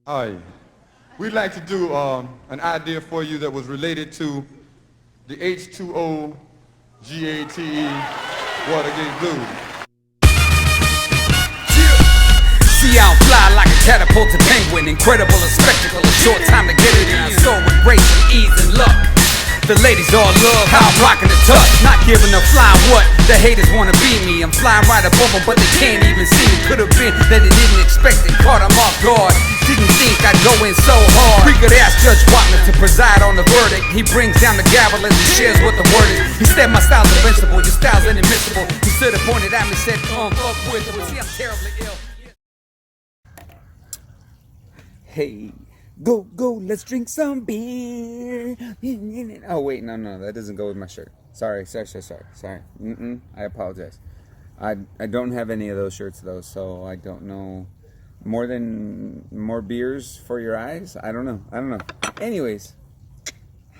Hi. We'd like to do an idea for you that was related to the H2O GATE Watergate Blues. See how I fly like a catapulted penguin. Incredible a spectacle, a short time to get it in. I soar with grace and ease and luck. The ladies all love how I'm rocking the touch. Not giving a fly what the haters wanna be me. I'm flying right above them, but they can't even see me. Could've been that they didn't expect it, caught them off guard. Didn't think I'd go in so hard. We could ask Judge Wapner to preside on the verdict. He brings down the gavel as he shares what the word is. He said my style's invincible, your style's inadmissible. He stood and pointed at me, said, fuck with it. See, I'm terribly ill. Hey, go, let's drink some beer. Oh, wait, no, that doesn't go with my shirt. Sorry. I apologize. I don't have any of those shirts, though, so I don't know. More beers for your eyes? I don't know. Anyways,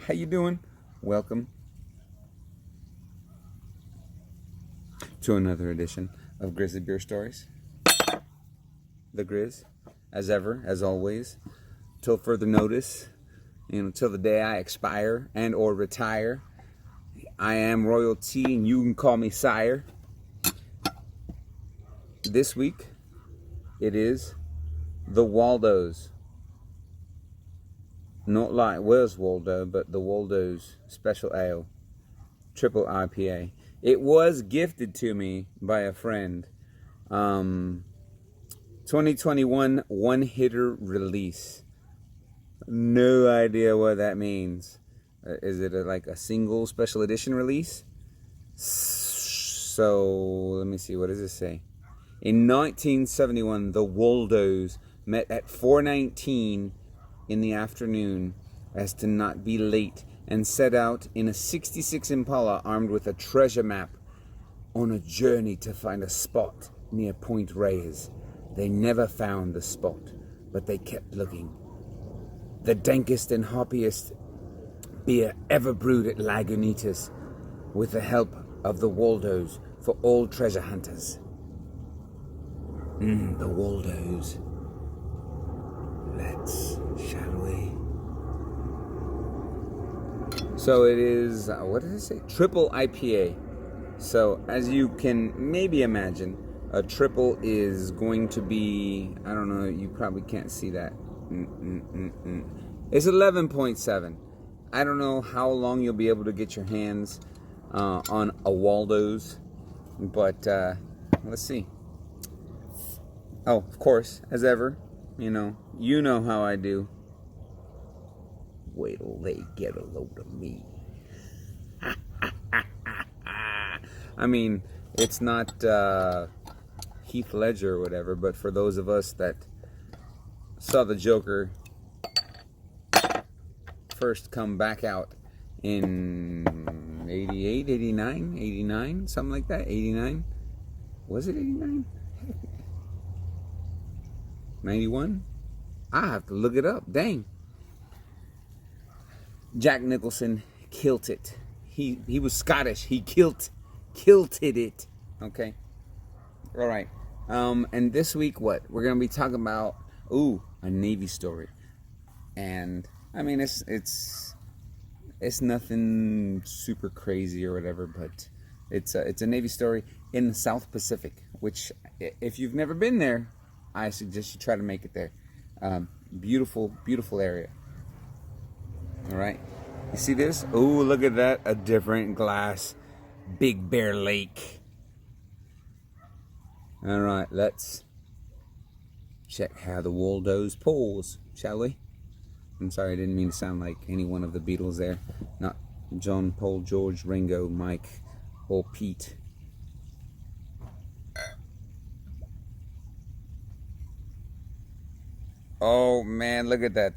how you doing? Welcome to another edition of Grizzly Beer Stories. The Grizz. As ever, as always, till further notice, till the day I expire and or retire. I am royalty and you can call me sire. This week, it is the Waldos. Not like where's Waldo, but the Waldos Special Ale, Triple IPA. It was gifted to me by a friend. 2021 one-hitter release. No idea what that means. Is it like a single special edition release? So, let me see. What does this say? In 1971, the Waldos met at 4:19 in the afternoon as to not be late and set out in a 66 Impala armed with a treasure map on a journey to find a spot near Point Reyes. They never found the spot, but they kept looking. The dankest and hoppiest beer ever brewed at Lagunitas, with the help of the Waldos for all treasure hunters. The Waldos. Shall we? So it is, what did it say? Triple IPA. So, as you can maybe imagine, a triple is going to be, I don't know, you probably can't see that. It's 11.7. I don't know how long you'll be able to get your hands on a Waldo's, but let's see. Oh, of course, as ever, you know how I do. Wait till they get a load of me. I mean, it's not Heath Ledger or whatever, but for those of us that saw the Joker first come back out in 88, 89, something like that, 89? Was it 89? 91? I have to look it up, dang. Jack Nicholson killed it. He was Scottish, he kilted it, okay? All right. And this week, what? We're going to be talking about, a Navy story. And, I mean, it's nothing super crazy or whatever, but it's a Navy story in the South Pacific, which, if you've never been there, I suggest you try to make it there. Beautiful, beautiful area. All right. You see this? Oh, look at that. A different glass. Big Bear Lake. All right, let's check how the Waldos pours, shall we? I'm sorry, I didn't mean to sound like any one of the Beatles there. Not John, Paul, George, Ringo, Mike, or Pete. Oh, man, look at that.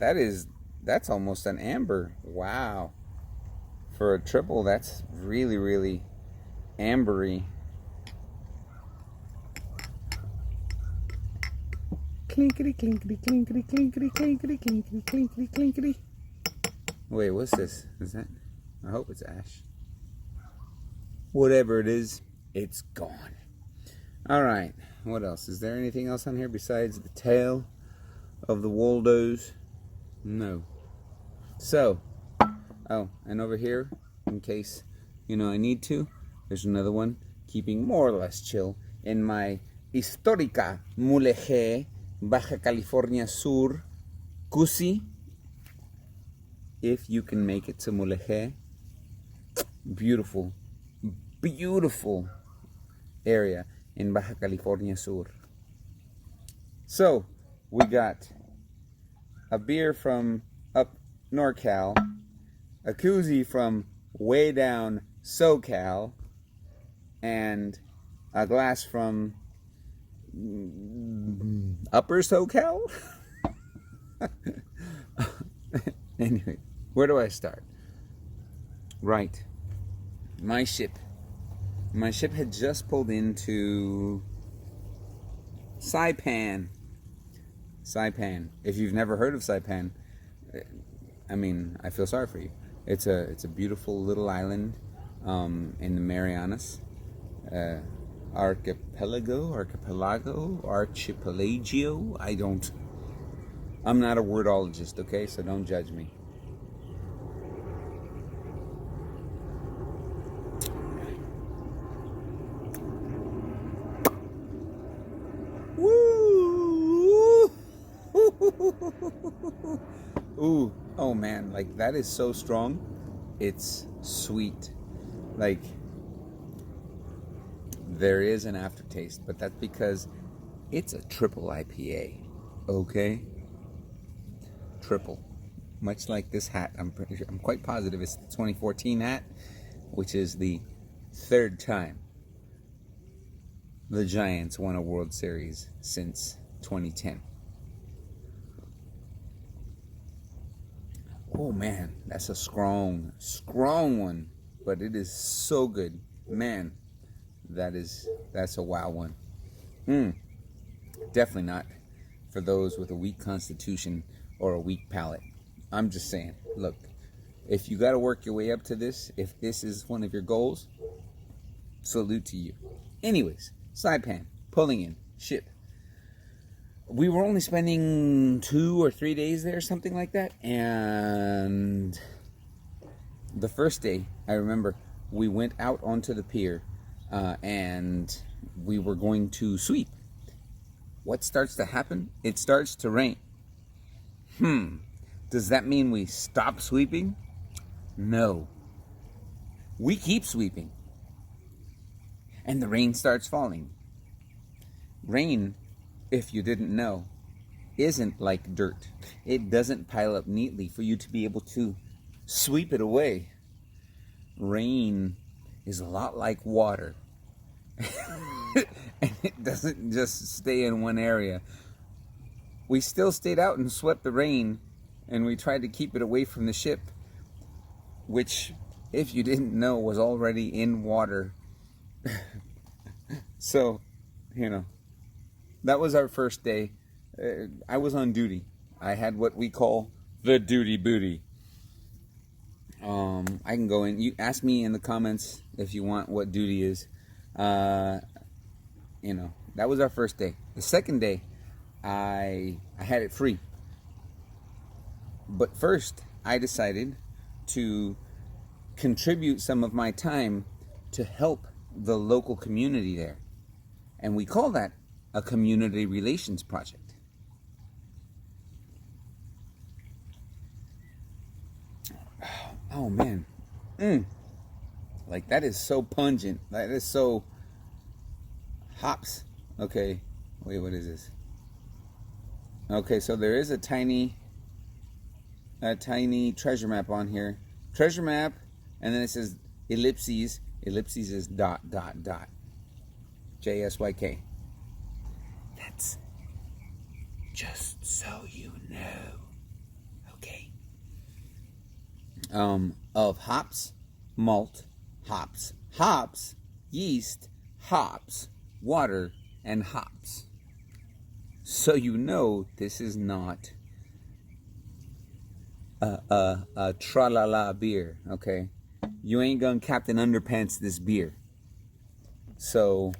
That's almost an amber. Wow. For a triple, that's really, really ambery. Clinkety, clinkety, clinkety, clinkety, clinkety, clinkety, clinkety, clinkety. Wait, what's this? Is that? I hope it's ash. Whatever it is, it's gone. All right. What else? Is there anything else on here besides the tale of the Waldos? No. So, oh, and over here, in case, I need to, there's another one, keeping more or less chill, in my histórica Mulegé, Baja California Sur, Cusi. If you can make it to Mulegé, beautiful, beautiful area in Baja California Sur. So, we got a beer from up NorCal, a koozie from way down SoCal, and a glass from upper SoCal? Anyway, where do I start? Right. My ship had just pulled into Saipan. If you've never heard of Saipan, I feel sorry for you. It's a beautiful little island in the Marianas. Archipelago. I'm not a wordologist, okay? So don't judge me. Woo! Ooh, oh man, like that is so strong. It's sweet. Like there is an aftertaste, but that's because it's a triple IPA, okay? Triple, much like this hat. I'm quite positive it's the 2014 hat, which is the third time the Giants won a World Series since 2010. Oh man, that's a strong one, but it is so good, man. That's a wow one. Definitely not for those with a weak constitution or a weak palate. I'm just saying, look, if you got to work your way up to this, if this is one of your goals, salute to you. Anyways, Saipan, pulling in, ship. We were only spending 2 or 3 days there, something like that. And the first day, I remember, we went out onto the pier and we were going to sweep. What starts to happen? It starts to rain. Does that mean we stop sweeping? No. We keep sweeping. And the rain starts falling. Rain, if you didn't know, isn't like dirt. It doesn't pile up neatly for you to be able to sweep it away. Rain is a lot like water. And it doesn't just stay in one area. We still stayed out and swept the rain, and we tried to keep it away from the ship, which, if you didn't know, was already in water. So, that was our first day. I was on duty. I had what we call the duty booty. I can go in. You ask me in the comments if you want what duty is. That was our first day. The second day, I had it free. But first, I decided to contribute some of my time to help the local community there. And we call that a community relations project. Oh man. Like that is so pungent. That is so hops. Okay. Wait, what is this? Okay, so there is a tiny treasure map on here. Treasure map, and then it says ellipses. Ellipses is ... JSYK. That's just so you know. Okay. Of hops, malt, hops, yeast, hops, water, and hops. So you know this is not a tra-la-la beer, okay? You ain't gonna Captain Underpants this beer. So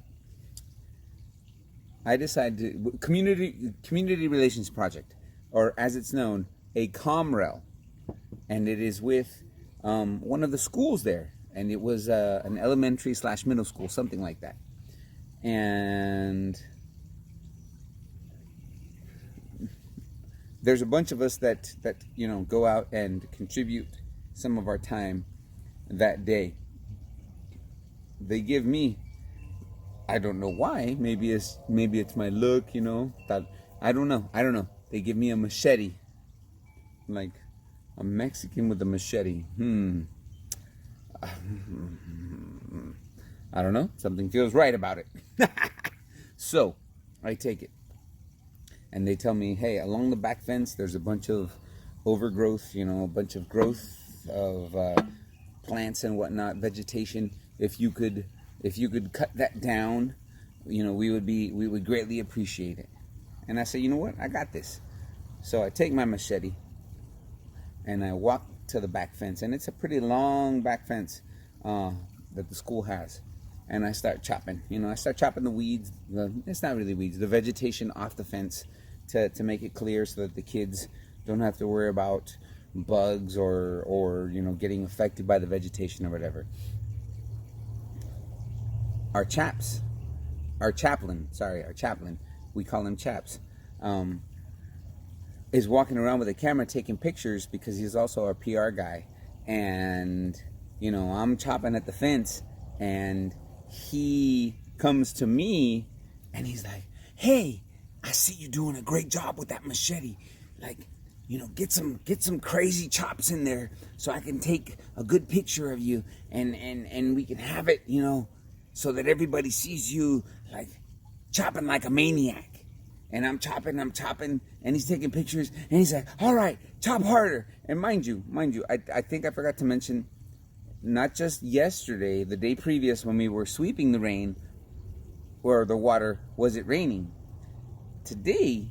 I decided to, community relations project. or as it's known, a Comrel. And it is with one of the schools there. And it was an elementary / middle school, something like that. And there's a bunch of us that go out and contribute some of our time that day. They give me, I don't know why, maybe it's my look, that I don't know. They give me a machete, like a Mexican with a machete. I don't know. Something feels right about it. So I take it. And they tell me, hey, along the back fence, there's a bunch of overgrowth, a bunch of growth of plants and whatnot, vegetation. If you could cut that down, we would greatly appreciate it. And I say, you know what? I got this. So I take my machete and I walk to the back fence, and it's a pretty long back fence that the school has. And I start chopping. I start chopping the weeds. It's not really weeds. The vegetation off the fence to make it clear so that the kids don't have to worry about bugs or getting affected by the vegetation or whatever. Our chaplain, we call him Chaps, is walking around with a camera taking pictures because he's also our PR guy. And, I'm chopping at the fence, and he comes to me and he's like, hey, I see you doing a great job with that machete. Like, get some crazy chops in there so I can take a good picture of you and we can have it, so that everybody sees you like chopping like a maniac. And I'm chopping, and he's taking pictures, and he's like, all right, chop harder. And mind you, I think I forgot to mention, not just yesterday, the day previous when we were sweeping the rain, or the water, was it raining? Today,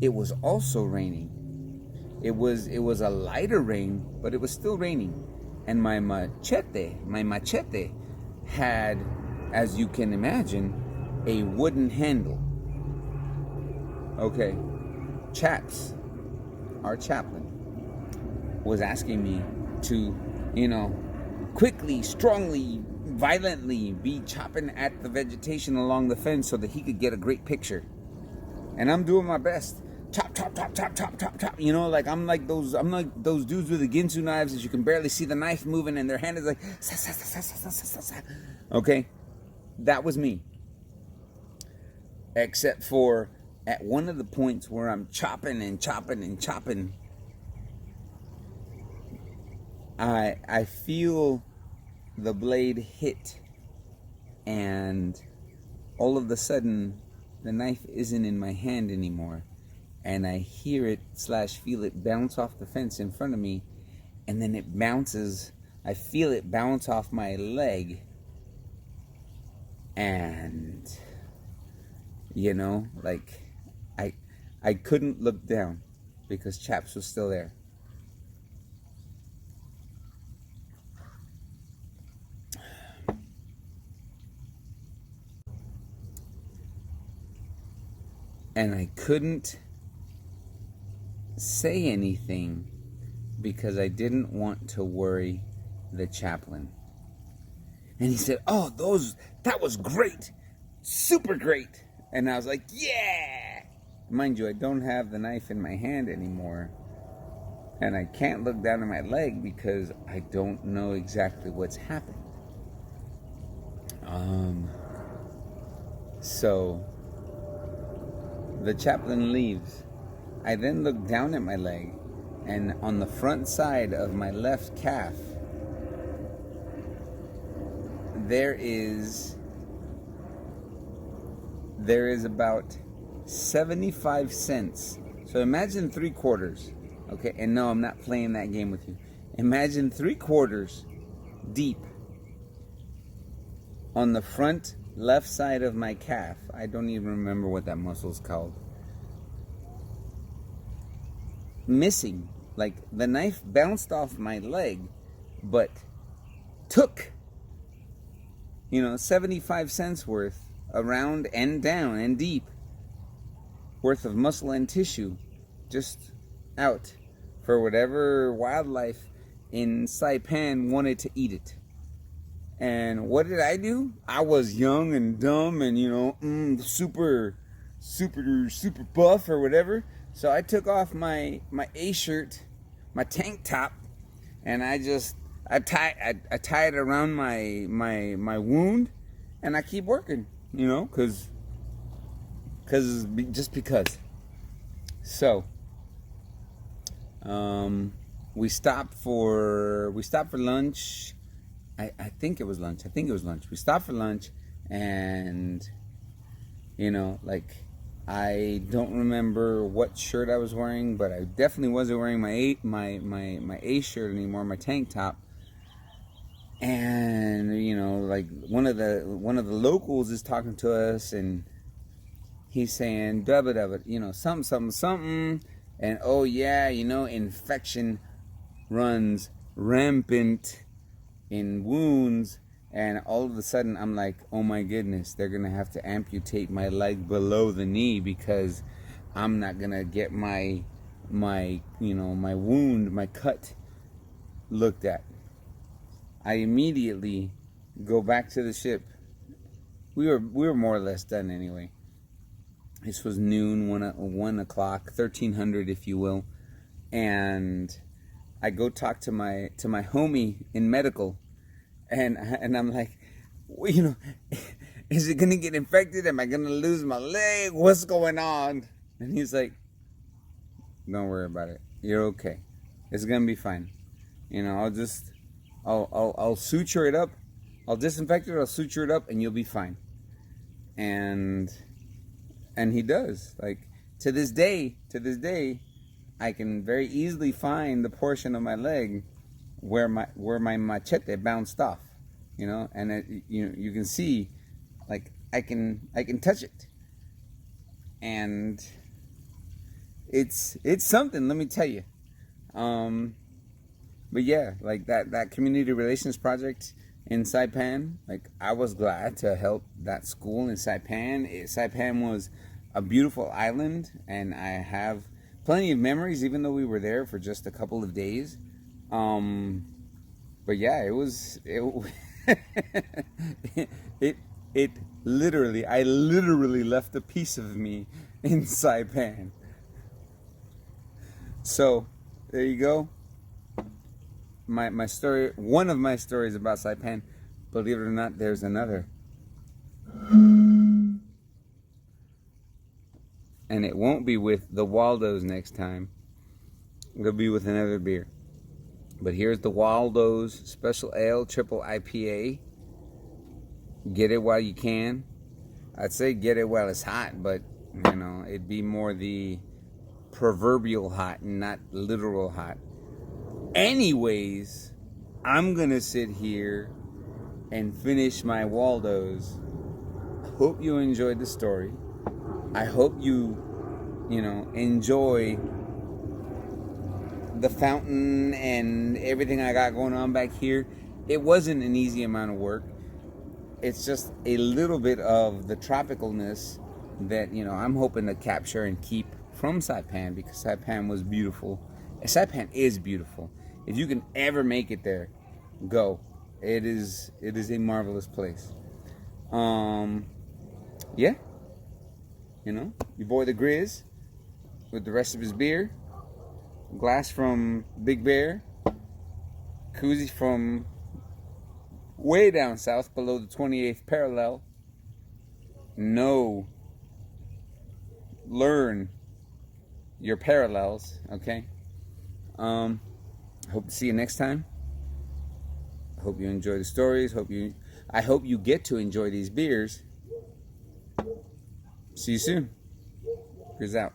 it was also raining. It was a lighter rain, but it was still raining. And my machete had, as you can imagine, a wooden handle. Okay, Chaps, our chaplain, was asking me to, quickly, strongly, violently be chopping at the vegetation along the fence so that he could get a great picture. And I'm doing my best. Chop, chop, chop, chop, chop, chop, chop. I'm like those dudes with the Ginsu knives that you can barely see the knife moving and their hand is like, sa, sa, sa, sa, sa, sa, sa. Okay, that was me. Except for at one of the points where I'm chopping and chopping and chopping, I feel the blade hit, and all of a sudden the knife isn't in my hand anymore, and I hear it / feel it bounce off the fence in front of me, and then it bounces. I feel it bounce off my leg, and I couldn't look down because Chaps was still there. And I couldn't say anything because I didn't want to worry the chaplain. And he said, oh, that was great. Super great. And I was like, yeah. Mind you, I don't have the knife in my hand anymore. And I can't look down at my leg because I don't know exactly what's happened. So the chaplain leaves. I then look down at my leg, and on the front side of my left calf, there is about 75 cents. So imagine 3/4. Okay, and no, I'm not playing that game with you. Imagine 3/4 deep on the front left side of my calf. I don't even remember what that muscle's called. Missing. Like the knife bounced off my leg, but took 75 cents worth around and down and deep worth of muscle and tissue just out for whatever wildlife in Saipan wanted to eat it. And what did I do? I was young and dumb and, super buff or whatever. So I took off my A shirt, my tank top, and I tie it around my wound, and I keep working, because just because. So we stopped for lunch. I think it was lunch. We stopped for lunch, and I don't remember what shirt I was wearing, but I definitely wasn't wearing my A shirt anymore, my tank top. And one of the locals is talking to us, and he's saying something, and oh yeah, infection runs rampant in wounds. And all of a sudden I'm like, oh my goodness, they're gonna have to amputate my leg below the knee because I'm not gonna get my wound, my cut looked at. I immediately go back to the ship. We were more or less done anyway. This was noon, 1 o'clock, 1300 if you will, and I go talk to my homie in medical, and I'm like, is it gonna get infected? Am I gonna lose my leg? What's going on? And he's like, don't worry about it. You're okay. It's gonna be fine. I'll suture it up. I'll disinfect it. I'll suture it up, and you'll be fine. And he does. Like to this day, I can very easily find the portion of my leg where my machete bounced off, and you can see, like I can touch it, and it's something. Let me tell you. But yeah, like that community relations project in Saipan, like I was glad to help that school in Saipan. Saipan was a beautiful island, and I have plenty of memories, even though we were there for just a couple of days. But yeah, it literally, I literally left a piece of me in Saipan. So there you go. My story, one of my stories about Saipan. Believe it or not, there's another. And it won't be with the Waldos next time. It'll be with another beer. But here's the Waldos Special Ale Triple IPA. Get it while you can. I'd say get it while it's hot, but it'd be more the proverbial hot and not literal hot. Anyways, I'm gonna sit here and finish my Waldos. Hope you enjoyed the story. I hope you enjoy the fountain and everything I got going on back here. It wasn't an easy amount of work. It's just a little bit of the tropicalness that I'm hoping to capture and keep from Saipan, because Saipan was beautiful. Saipan is beautiful. If you can ever make it there, go. It is a marvelous place. Yeah. Your boy the Grizz with the rest of his beer. Glass from Big Bear. Koozie from way down south below the 28th parallel. Learn your parallels, okay? Hope to see you next time. I hope you enjoy the stories. I hope you get to enjoy these beers. See you soon. Here's out.